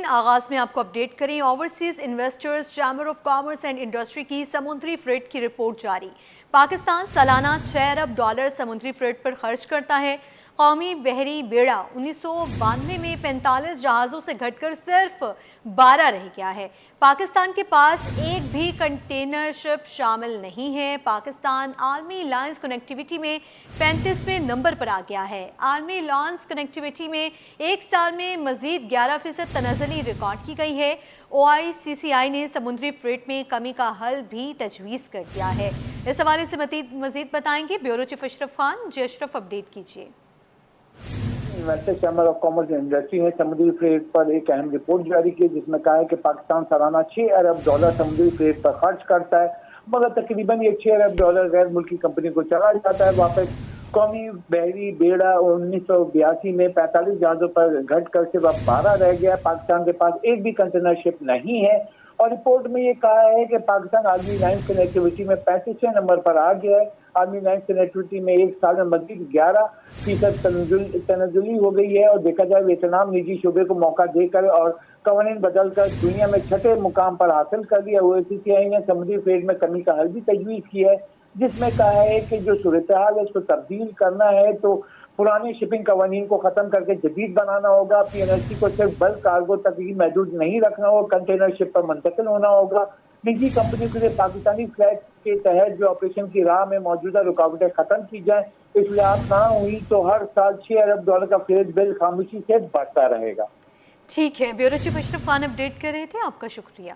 آغاز میں آپ کو اپڈیٹ کریں۔ Overseas investors chamber of commerce and industry کی سمندری فریٹ کی رپورٹ جاری۔ پاکستان سالانہ $6 ارب سمندری فریٹ پر خرچ کرتا ہے۔ قومی بحری بیڑا 1992 میں 45 جہازوں سے گھٹ کر صرف 12 رہ گیا ہے۔ پاکستان کے پاس ایک بھی کنٹینر شپ شامل نہیں ہے۔ پاکستان عالمی لائنز کنیکٹیویٹی میں 35ویں نمبر پر آ گیا ہے۔ عالمی لائنز کنیکٹیویٹی میں ایک سال میں مزید 11% تنزلی ریکارڈ کی گئی ہے۔ OICCI نے سمندری فریٹ میں کمی کا حل بھی تجویز کر دیا ہے۔ اس حوالے سے مزید بتائیں گے بیورو چیف اشرف خان۔ جی اشرف، اپڈیٹ کیجیے۔ Investor chamber of commerce and industry نے سمندری فریٹ پر ایک اہم رپورٹ جاری کی، جس میں کہا ہے کہ پاکستان سالانہ $6 ارب سمندری فریٹ پر خرچ کرتا ہے، مگر تقریباً یہ $6 ارب غیر ملکی کمپنی کو چلا جاتا ہے واپس۔ قومی بحری بیڑا 1982 میں 45 جہازوں پر گھٹ کر صرف 12 رہ گیا۔ پاکستان کے پاس ایک بھی کنٹینر شپ نہیں ہے، اور رپورٹ میں یہ کہا ہے کہ پاکستان عالمی لائنز کنیکٹیویٹی میں 35ویں نمبر پر آ گیا ہے۔ عالمی لائنز کنیکٹیویٹی میں ایک سال میں مزید 11% تنزلی ہو گئی ہے، اور دیکھا جائے ویتنام نجی شعبے کو موقع دے کر اور قوانین بدل کر دنیا میں 6 مقام پر حاصل کر لیا۔ OICCI نے سمندری فریٹ میں کمی کا حل بھی تجویز کیا ہے، جس میں کہا ہے کہ جو صورتحال ہے اس کو تبدیل کرنا ہے تو پرانے شپنگ قوانین کو ختم کر کے جدید بنانا ہوگا۔ PNSC کو صرف بلک کارگو تک ہی محدود نہیں رکھنا ہوگا، کنٹینر شپ پر منتقل ہونا ہوگا۔ نجی کمپنیوں کے لیے پاکستانی فلیٹ کے تحت جو آپریشن کی راہ میں موجودہ رکاوٹیں ختم کی جائیں، اصلاحات نہ ہوئی تو ہر سال $6 ارب کا فریٹ بل خاموشی سے بڑھتا رہے گا۔ ٹھیک ہے، بیورو چیف اشرف خان اپڈیٹ کر رہے تھے، آپ کا شکریہ۔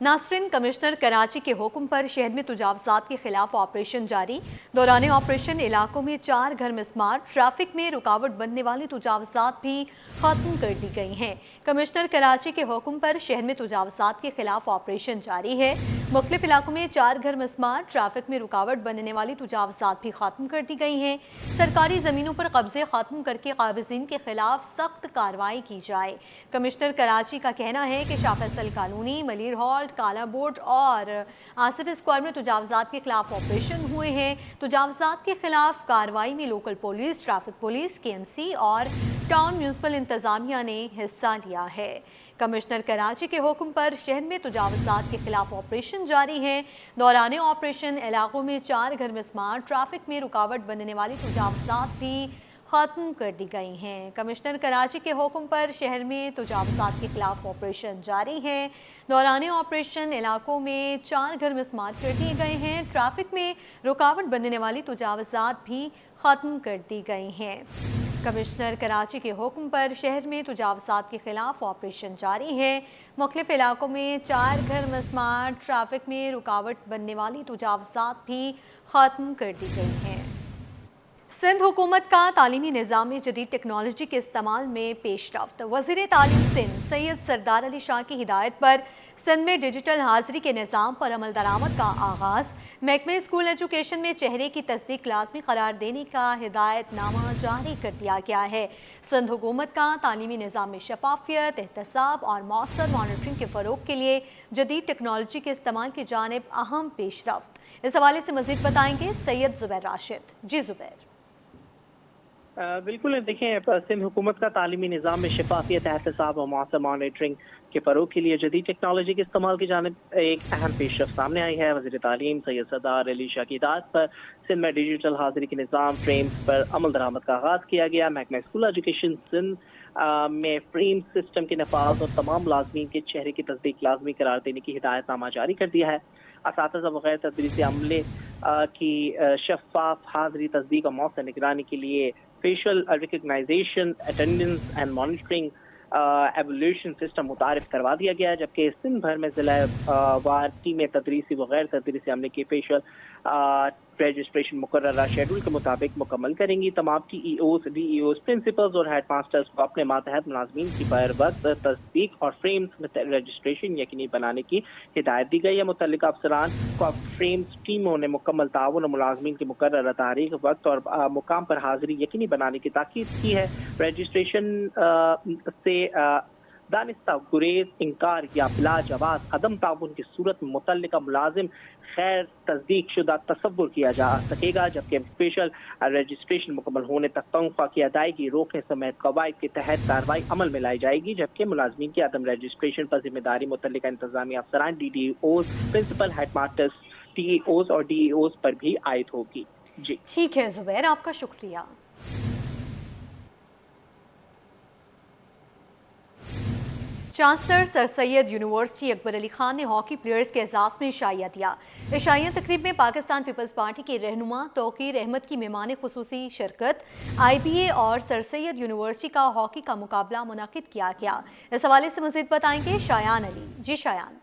ناصرین، کمشنر کراچی کے حکم پر شہر میں تجاوزات کے خلاف آپریشن جاری۔ دوران آپریشن علاقوں میں 4 گھر مسمار، ٹریفک میں رکاوٹ بننے والی تجاوزات بھی ختم کر دی گئی ہیں۔ کمشنر کراچی کے حکم پر شہر میں تجاوزات کے خلاف آپریشن جاری ہے۔ مختلف علاقوں میں 4 گھر مسمار، ٹریفک میں رکاوٹ بننے والی تجاوزات بھی ختم کر دی گئی ہیں۔ سرکاری زمینوں پر قبضے ختم کر کے قابضین کے خلاف سخت کارروائی کی جائے۔ کمشنر کراچی کا کہنا ہے کہ شاہ فیصل کالونی، ملیر ہالٹ، کالا بورڈ اور آصف اسکوائر میں تجاوزات کے خلاف آپریشن ہوئے ہیں۔ تجاوزات کے خلاف کارروائی میں local police, traffic police, KMC اور ٹاؤن میونسپل انتظامیہ نے حصہ لیا ہے۔ کمشنر کراچی کے حکم پر شہر میں تجاوزات کے خلاف آپریشن جاری ہے۔ دوران آپریشن علاقوں میں 4 گھر مسمار، ٹریفک میں رکاوٹ بننے والی تجاوزات بھی ختم کر دی گئی ہیں۔ کمشنر کراچی کے حکم پر شہر میں تجاوزات کے خلاف آپریشن جاری ہے۔ دوران آپریشن علاقوں میں 4 گھر مسمار کر دیے گئے ہیں۔ ٹریفک میں رکاوٹ بننے والی تجاوزات بھی ختم کر دی گئی ہیں۔ کمشنر کراچی کے حکم پر شہر میں تجاوزات کے خلاف آپریشن جاری ہے۔ مختلف علاقوں میں 4 گھر مسمار، ٹریفک میں رکاوٹ بننے والی تجاوزات بھی ختم کر دی گئی ہیں۔ سندھ حکومت کا تعلیمی نظام میں جدید ٹیکنالوجی کے استعمال میں پیش رفت۔ وزیر تعلیم سندھ سید سردار علی شاہ کی ہدایت پر سندھ میں ڈیجیٹل حاضری کے نظام پر عمل درآمد کا آغاز۔ محکمہ اسکول ایجوکیشن میں چہرے کی تصدیق لازمی قرار دینے کا ہدایت نامہ جاری کر دیا گیا ہے۔ سندھ حکومت کا تعلیمی نظام میں شفافیت، احتساب اور مؤثر مانیٹرنگ کے فروغ کے لیے جدید ٹیکنالوجی کے استعمال کی جانب اہم پیش رفت۔ اس حوالے سے مزید بتائیں گے سید زبیر راشد۔ جی زبیر۔ بالکل، دیکھیں سندھ حکومت کا تعلیمی نظام میں شفافیت، احتساب اور مؤثر مانیٹرنگ کے فروغ کے لیے جدید ٹیکنالوجی کے استعمال کی جانب ایک اہم پیش رفت سامنے آئی ہے۔ وزیر تعلیم سید سردار علی شاہ کی ہدایت پر سندھ میں ڈیجیٹل حاضری کے نظام فریمز پر عمل درآمد کا آغاز کیا گیا۔ محکمہ اسکول ایجوکیشن سندھ میں فریم سسٹم کے نفاذ اور تمام ملازمین کے چہرے کی تصدیق لازمی قرار دینے کی ہدایت نامہ جاری کر دیا ہے۔ اساتذہ وغیر تدریسی عملے کی شفاف حاضری، تصدیق اور مؤثر نگرانی کے لیے facial recognition, attendance and monitoring evaluation system متعارف کروا دیا گیا ہے، جبکہ سندھ بھر میں ضلع وار ٹیمیں تدریسی وغیر تدریسی عملے کی فیشل رجسٹریشن مقررہ شیڈول کے مطابق مکمل کریں گی۔ تمام TEOs، DEOs، پرنسپلز اور ہیڈ ماسٹرز کو اپنے ماتحت ملازمین کی بر وقت تصدیق اور فریمز میں رجسٹریشن یقینی بنانے کی ہدایت دی گئی ہے۔ متعلقہ افسران کو فریمز ٹیموں نے مکمل تعاون اور ملازمین کی مقررہ تاریخ، وقت اور مقام پر حاضری یقینی بنانے کی تاکید کی ہے۔ رجسٹریشن سے दानिस्ता गुरेज इनकार या बिला जवाब अदम ताउन की सूरत में मुतल्लिका मुलाजिम खैर तस्दीक शुदा तसव्वुर किया जा सकेगा, जबकि स्पेशल रजिस्ट्रेशन मुकम्मल होने तक तनख्वाह की अदायगी रोकने समेत कवायद के तहत कार्रवाई अमल में लाई जाएगी, जबकि मुलाजमीन की अदम रजिस्ट्रेशन पर जिम्मेदारी मुतल्लिका इंतजामी अफसरान DDOs, प्रिंसिपल हेडमास्टर्स, TEOs और DEOs पर भी आयद होगी। जी ठीक है जुबैर, आपका शुक्रिया। Chancellor sir Syed university Akbar Ali Khan ने हॉकी प्लेयर्स के एजाज़ में इशाइया दिया। इशाइया तकरीब में पाकिस्तान पीपल्स पार्टी के रहनुमा तौकीर अहमद की मेहमान खुसूसी शिरकत, IBA और सर सैयद यूनिवर्सिटी का हॉकी का मुकाबला मुनाकिद किया गया। इस हवाले से मज़ीद बताएंगे शायान अली। जी शायान।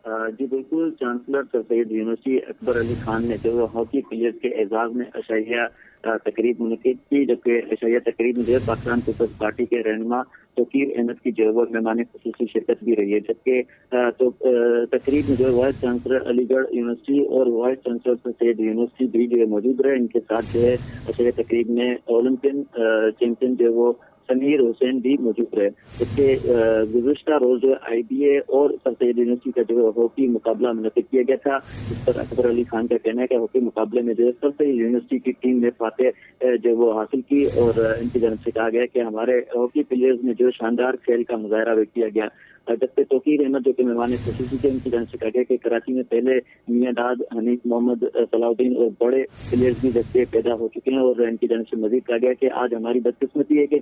जी बिल्कुल, chancellor sir Syed university Akbar Ali Khan ने जो हॉकी प्लेयर्स के एजाज में अशाइया तकरीब मुनक़िद की, जबकि अशाइया तकरीब में जो पाकिस्तान पीपल्स पार्टी के रहनुमा तौकीर अहमद की जो मेहमान खुसूसी शिरकत भी रही है, जबकि तो तकरीब में जो वाइस चांसलर अलीगढ़ यूनिवर्सिटी और vice chancellor sir Syed university भी जो मौजूद रहे। इनके साथ जो है अशाइया तकरीब में ओलंपियन चैंपियन जो वो समीर हुसैन भी मौजूद रहे। इसके गुज़श्ता रोज जो IBA और सर सैयद यूनिवर्सिटी का जो हॉकी मुकाबला मुनक़िद किया गया था, इस पर अकबर अली खान का कहना है कि हॉकी मुकाबले में जो है सर सैयद यूनिवर्सिटी की टीम ने फातेह जो वो हासिल की और इनकी जानब से कहा गया कि हमारे हॉकी प्लेयर्स में जो शानदार खेल का मुजाहरा भी किया गया। जबकि तौकीर अहमद जो कि मेहमान खुसूसी थे, उनकी जानब से कहा गया कि कराची में पहले मियां दाद, हनीफ मोहम्मद, सलाउद्दीन और बड़े प्लेयर्स भी जबकि पैदा हो चुके हैं। और इनकी जानब से मजीद कहा गया कि आज हमारी बदकिस्मती है कि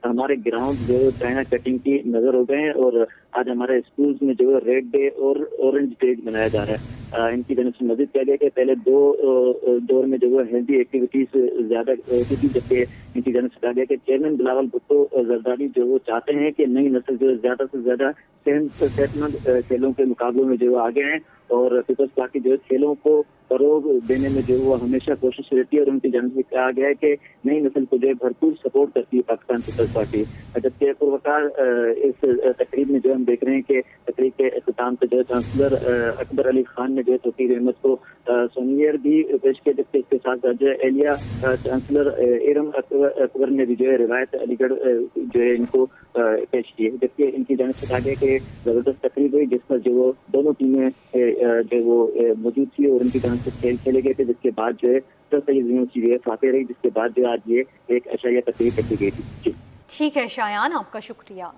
हमारे ग्राउंड जो चाइना कटिंग की नजर हो गए हैं और आज हमारे स्कूल्स में जो रेड डे और ऑरेंज डे मनाया जा रहा है। इनकी जानब से मजीद कहा गया कि पहले दो दौर में जो हेल्दी एक्टिविटीज ज्यादा होती थी, जबकि इनकी जानब से कहा गया कि चेयरमैन बिलावल भुट्टो जरदारी जो वो चाहते हैं कि नई नस्ल जो ज्यादा से ज्यादा सेहतमंद खेलों के मुकाबलों में जो आगे हैं और पीपल्स पार्टी जो खेलों को फरोग देने में जो वो हमेशा कोशिश रहती है। और उनकी जानब से कहा गया है कि नई नस्ल को जो है भरपूर सपोर्ट करती है पाकिस्तान पीपल्स पार्टी। जबकि पुरवकार इस तकरीब में जो हम देख रहे हैं कि तकरीब के अख्ताम पे जो चांसलर अकबर अली खान ने जो है तौकीर अहमद को सोनियर भी पेश किया, जबकि इसके साथ जो है एलिया चांसलर इरम अकबर ने भी जो है रिवायत अलीगढ़ जो है इनको पेश की है। जबकि इनकी जानब से कहा गया कि जबरदस्त तकरीब हुई जिस पर जो वो दोनों टीमें जो वो मौजूद थी और इनकी जानब से खेल खेले गए थे, जिसके बाद जो है सर सैयद यूनिवर्सिटी जो है फातेह रही, जिसके बाद जो आज ये एक अशाइया तकरीब रखी गई थी। ठीक है शायान, आपका शुक्रिया।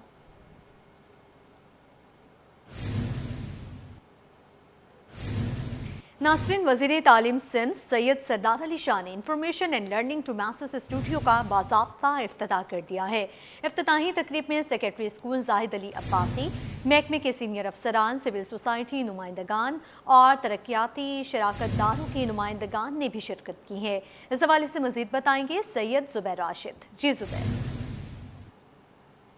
नासरीन, वज़ीर तालीम सिंध सैयद सरदार अली शाह ने information and learning to message studio का बाज़ाब्ता इफ्तिताह कर दिया है। इफ्तिताही तकरीब में सेक्रेटरी स्कूल जाहिद अली अब्बासी, महकमे के सीनियर अफसरान, सिविल सोसाइटी नुमाइंदगान और तरक्याती शराकतदारों के नुमाइंदगान ने भी शिरकत की है। इस हवाले से मज़ीद बताएंगे सैयद जुबैर राशिद। जी जुबैर।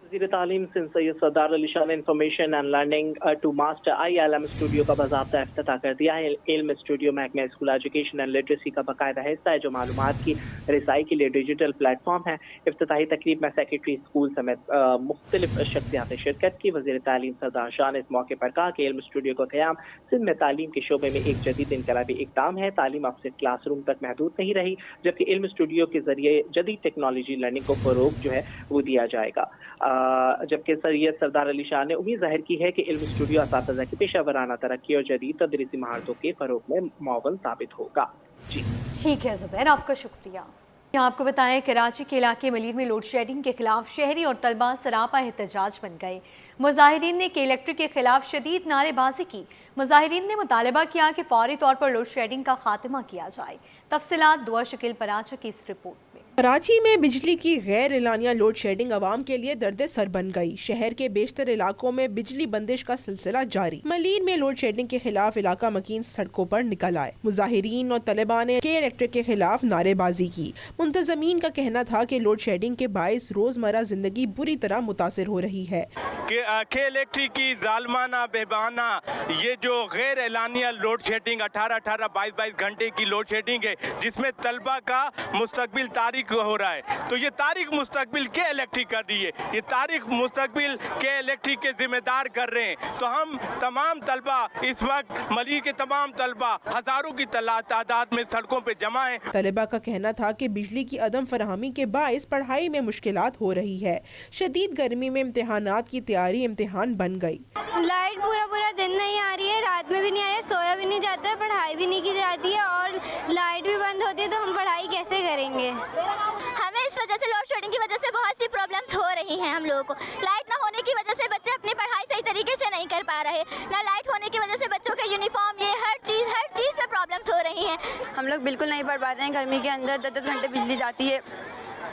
वज़ीर तालीम सिंध सैयद सरदार अली शाह ने information and learning to master ILM studio का बाज़ाब्ता इफ्तिताह कर दिया है। इल्म स्टूडियो महकमा स्कूल एजुकेशन एंड लिटरेसी का बाकायदा हिस्सा है जो मालूमात की रिसाई के लिए डिजिटल प्लेटफॉर्म है। इफ्तिताही तकरीब में सेक्रेटरी स्कूल समेत मुख्तलिफ शख्सियात ने शिरकत की। वज़ीर तालीम सरदार शाह ने इस मौके पर कहा कि इल्म स्टूडियो का क़याम सिंध में तालीम के शोबे में एक जदीद इनकलाबी इक़दाम है। तालीम अब सिर्फ क्लासरूम तक महदूद नहीं रही, जबकि इल्म स्टूडियो के जरिए जदीद टेक्नोलॉजी लर्निंग को फ़रोग़ जो है वो दिया जाएगा। जबकि सैयद सरदार अली शाह ने उम्मीद जाहिर की है कि इल्म स्टूडियो असातिज़ा की पेशा वराना तरक्की और जदीद तदरीसी महारतों के फ़रोग़ में मुआवन साबित होगा। जी ठीक है जुबैर, आपका शुक्रिया। आपको बताएं, कराची के इलाके मलीर में लोड शेडिंग के खिलाफ शहरी और तलबा सरापा एहतजाज बन गए। मुजाहिरीन ने के इलेक्ट्रिक के खिलाफ शदीद नारेबाजी की। मुजाहिरीन ने मुतालबा किया कि फौरी तौर पर लोड शेडिंग का खात्मा किया जाए। तफसीलात दुआ शकील पराचा की इस रिपोर्ट में। कराची में बिजली की गैर एलानिया लोड शेडिंग आवाम के लिए दर्द सर बन गई। शहर के बेशतर इलाकों में बिजली बंदिश का सिलसिला जारी। मलीर में लोड शेडिंग के खिलाफ इलाका मकीन सड़कों पर निकल आए। मुजाहिरीन और तलेबा ने के इलेक्ट्रिक के खिलाफ नारेबाजी की। मुंतजमीन का कहना था कि लोड शेडिंग के बायस रोजमर्रा जिंदगी बुरी तरह मुतासिर हो रही है। के इलेक्ट्रिक की जालमाना बेबाना ये जो गैर एलानिया लोड शेडिंग 18-18, 22-22 घंटे की लोड शेडिंग है, जिसमें तलबा का मुस्तकबिल तारीख लीक हो रहा है। तो ये तारीख मुस्तकबिल के इलेक्ट्रिक कर रही है, ये तारीख मुस्तकबिल के इलेक्ट्रिक के जिम्मेदार कर रहे हैं। तो हम तमाम तलबा इस वक्त मली के तमाम तलबा हजारों की तादाद में सड़कों पे जमा है। तलबा का कहना था कि बिजली की अदम फराहमी के बायस पढ़ाई में मुश्किलात हो रही है। शदीद गर्मी में इम्तिहानात की तैयारी इम्तिहान बन गई। लाइट पूरा दिन नहीं आ रही है, रात में भी नहीं आ रही है, सोया भी नहीं जाता है, पढ़ाई भी नहीं की जाती है और लाइट भी बंद होती है, तो हम पढ़ाई कैसे करेंगे। हमें इस वजह से लोड शेडिंग की वजह से बहुत सी प्रॉब्लम्स हो रही हैं। हम लोगों को लाइट ना होने की वजह से बच्चे अपनी पढ़ाई सही तरीके से नहीं कर पा रहे, ना लाइट होने की वजह से बच्चों के यूनिफॉर्म, ये हर चीज़ में प्रॉब्लम्स हो रही हैं। हम लोग बिल्कुल नहीं पढ़ पाते हैं। गर्मी के अंदर 10-10 घंटे बिजली जाती है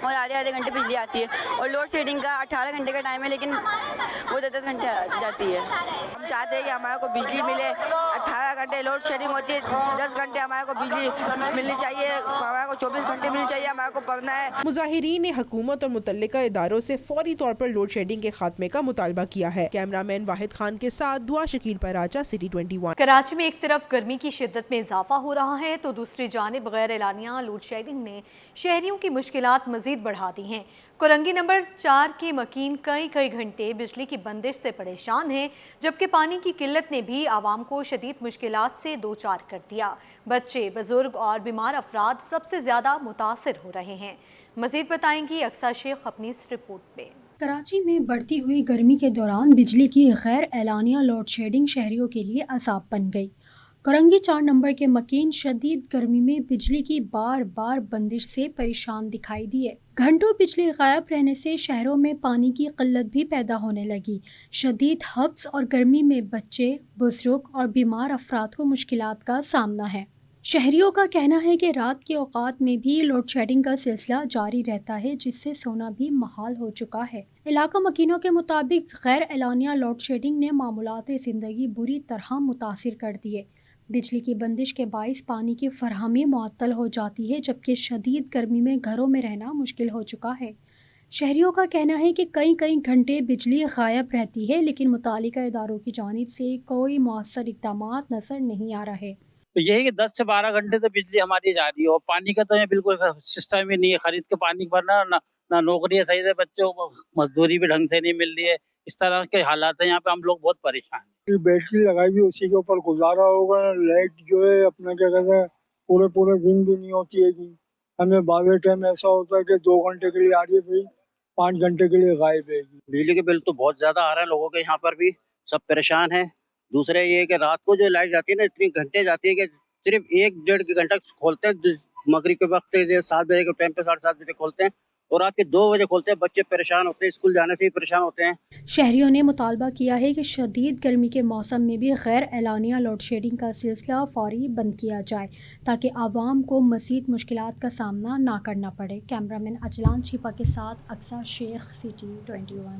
और आधे घंटे बिजली आती है और लोड शेडिंग का 18 घंटे का टाइम है, लेकिन वो 10-10 घंटे जाती है। हम चाहते हैं कि हमारे को बिजली मिले। 18 घंटे लोड शेडिंग होती है, 10 घंटे हमारे को बिजली मिलनी चाहिए, हमारे को 24 घंटे मिलनी चाहिए, हमारे को पढ़ना है। मुजाहिरीन ने हुकूमत और मुतल्लिका इदारों से फौरी तौर पर लोड शेडिंग के खात्मे का मुतालबा किया है। कैमरामैन वाहिद खान के साथ दुआ शकील पराचा, सिटी 21। कराची में एक तरफ गर्मी की शिद्दत में इजाफा हो रहा है तो दूसरी जानिब गैर एलानिया लोड शेडिंग ने शहरियों की मुश्किलात मजीद बढ़ा दी हैं। कोरंगी नंबर 4 के मकीन कई घंटे बिजली की बंदिश से परेशान हैं, जबकि पानी की किल्लत ने भी आवाम को शदीद मुश्किलात से दो चार कर दिया। बच्चे, बुजुर्ग और बीमार अफराद सबसे ज़्यादा मुतासिर हो रहे हैं। मजीद बताएंगी अक्सा शेख अपनी इस रिपोर्ट में। कराची में बढ़ती हुई गर्मी के दौरान बिजली की गैर एलानिया लोड शेडिंग शहरियों के लिए अज़ाब बन गई। कोरंगी 4 नंबर के मकीन शदीद गर्मी में बिजली की बार बंदिश से परेशान दिखाई दिए। घंटों बिजली गायब रहने से शहरों में पानी की किल्लत भी पैदा होने लगी। शदीद हब्स और गर्मी में बच्चे, बुजुर्ग और बीमार अफराद को मुश्किलात का सामना है। शहरियों का कहना है कि रात के औकात में भी लोड शेडिंग का सिलसिला जारी रहता है, जिससे सोना भी महाल हो चुका है। इलाका मकीनों के मुताबिक गैर एलानिया लोड शेडिंग ने मामूलात ज़िंदगी बुरी तरह मुतासिर कर दिए। बिजली की बंदिश के बाइस पानी की फरहमी मुअत्तल हो जाती है, जबकि शदीद गर्मी में घरों में रहना मुश्किल हो चुका है। शहरियों का कहना है कि कई घंटे बिजली गायब रहती है, लेकिन मुतालिका इदारों की जानिब से कोई मौसर इक़दामात नज़र नहीं आ रहे। तो यही कि 10 से 12 घंटे तो बिजली हमारी जा रही है और पानी का तो ये बिल्कुल सिस्टम ही नहीं है। खरीद के पानी भरना, ना नौकरी है सही से, बच्चों को मजदूरी भी ढंग से नहीं मिल रही है। इस तरह के हालात है यहाँ पे, हम लोग बहुत परेशान हैं। बैटरी लगाई हुई उसी के ऊपर गुजारा होगा। लाइट जो है अपना क्या कहते हैं पूरे दिन भी नहीं होती है कि हमें बाद टाइम ऐसा होता है कि 2 घंटे के लिए आ रही है, फिर 5 घंटे के लिए गायब है। बिजली के बिल तो बहुत ज्यादा आ रहा है लोगों के, यहाँ पर भी सब परेशान है। दूसरे ये कि रात को जो लाइट जाती है ना, इतनी घंटे जाती है कि सिर्फ 1-1.5 घंटा खोलते हैं। मगरिब के वक्त 7 बजे के टाइम पे 7:30 बजे खोलते हैं और रात के 2 बजे खोलते हैं। बच्चे परेशान होते हैं, स्कूल जाने से ही परेशान होते हैं। शहरियों ने मुतालबा किया है कि शदीद गर्मी के मौसम में भी गैर एलानिया लोड शेडिंग का सिलसिला फौरी बंद किया जाए, ताकि आवाम को मज़ीद मुश्किलात का सामना ना करना पड़े। कैमरामैन अजलान छिपा के साथ अक्सा शेख, सिटी 21।